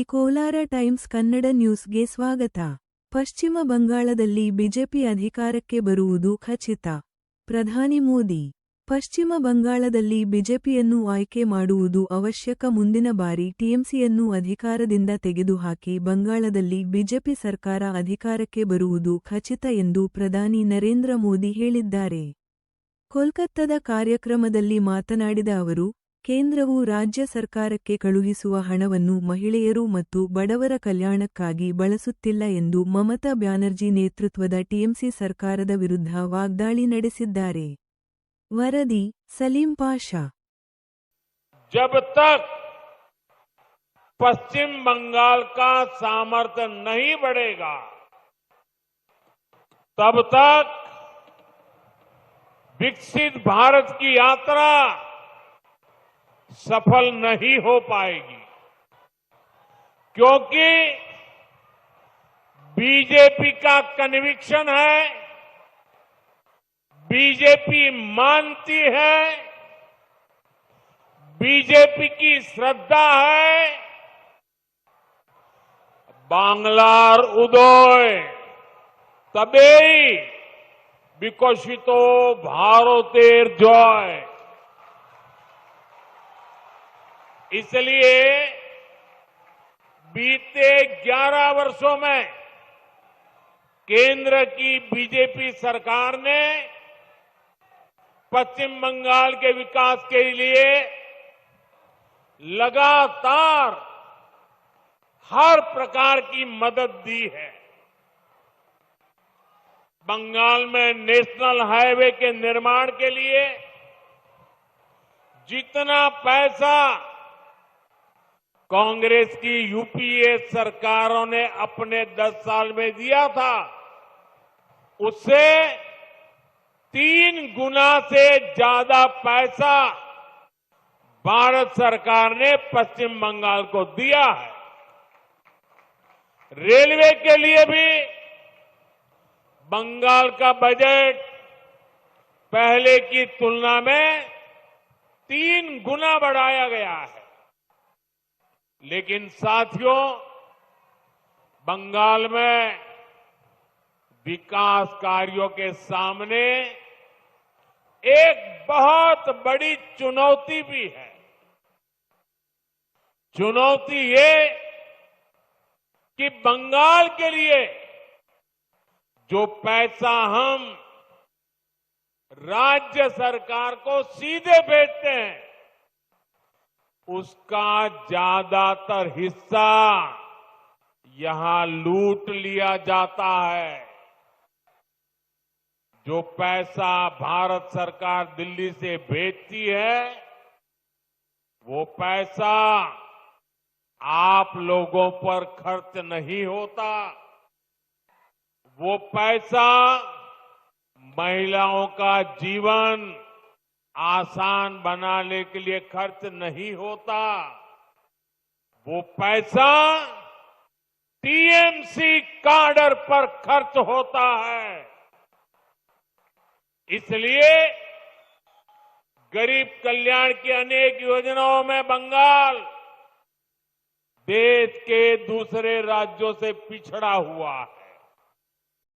The Kolar times Kannada ನ್ಯೂಸ್ಗೆ ಸ್ವಾಗತ. ಪಶ್ಚಿಮ ಬಂಗಾಳದಲ್ಲಿ ಬಿಜೆಪಿ ಅಧಿಕಾರಕ್ಕೆ ಬರುವುದು ಖಚಿತ. ಪ್ರಧಾನಿ ಮೋದಿ. ಪಶ್ಚಿಮ ಬಂಗಾಳದಲ್ಲಿ ಬಿಜೆಪಿಯನ್ನು ಆಯ್ಕೆ ಮಾಡುವುದು ಅವಶ್ಯಕ. ಮುಂದಿನ ಬಾರಿ ಟಿಎಂಸಿಯನ್ನು ಅಧಿಕಾರದಿಂದ ತೆಗೆದುಹಾಕಿ ಬಂಗಾಳದಲ್ಲಿ ಬಿಜೆಪಿ ಸರ್ಕಾರ ಅಧಿಕಾರಕ್ಕೆ ಬರುವುದು ಖಚಿತ ಎಂದು ಪ್ರಧಾನಿ ನರೇಂದ್ರ ಮೋದಿ ಹೇಳಿದ್ದಾರೆ. ಕೋಲ್ಕತ್ತಾದ ಕಾರ್ಯಕ್ರಮದಲ್ಲಿ ಮಾತನಾಡಿದ ಅವರು, ಕೇಂದ್ರವು ರಾಜ್ಯ ಸರ್ಕಾರಕ್ಕೆ ಕಳುಹಿಸುವ ಹಣವನ್ನು ಮಹಿಳೆಯರು ಮತ್ತು ಬಡವರ ಕಲ್ಯಾಣಕ್ಕಾಗಿ ಬಳಸುತ್ತಿಲ್ಲ ಎಂದು ಮಮತಾ ಬ್ಯಾನರ್ಜಿ ನೇತೃತ್ವದ ಟಿಎಂಸಿ ಸರ್ಕಾರದ ವಿರುದ್ಧ ವಾಗ್ದಾಳಿ ನಡೆಸಿದ್ದಾರೆ. ವರದಿ ಸಲೀಂ ಪಾಷಾ. जब तक पश्चिम बंगाल का सामर्थ्य नहीं बढ़ेगा, तब तक विकसित भारत की यात्रा सफल नहीं हो पाएगी, क्योंकि बीजेपी का कन्विक्शन है, बीजेपी मानती है, बीजेपी की श्रद्धा है, बांग्लार उदय तबेई विकसितो भारतेर जय। इसलिए बीते 11 वर्षों में केंद्र की बीजेपी सरकार ने पश्चिम बंगाल के विकास के लिए लगातार हर प्रकार की मदद दी है। बंगाल में नेशनल हाईवे के निर्माण के लिए जितना पैसा कांग्रेस की यूपीए सरकारों ने अपने 10 साल में दिया था, उससे 3 गुना से ज्यादा पैसा भारत सरकार ने पश्चिम बंगाल को दिया है। रेलवे के लिए भी बंगाल का बजट पहले की तुलना में 3 गुना बढ़ाया गया है। लेकिन साथियों, बंगाल में विकास कार्यों के सामने एक बहुत बड़ी चुनौती भी है। चुनौती ये कि बंगाल के लिए जो पैसा हम राज्य सरकार को सीधे भेजते हैं, उसका ज्यादातर हिस्सा यहां लूट लिया जाता है। जो पैसा भारत सरकार दिल्ली से भेजती है, वो पैसा आप लोगों पर खर्च नहीं होता। वो पैसा महिलाओं का जीवन आसान बनाने के लिए खर्च नहीं होता। वो पैसा टीएमसी काडर पर खर्च होता है। इसलिए गरीब कल्याण की अनेक योजनाओं में बंगाल देश के दूसरे राज्यों से पिछड़ा हुआ है।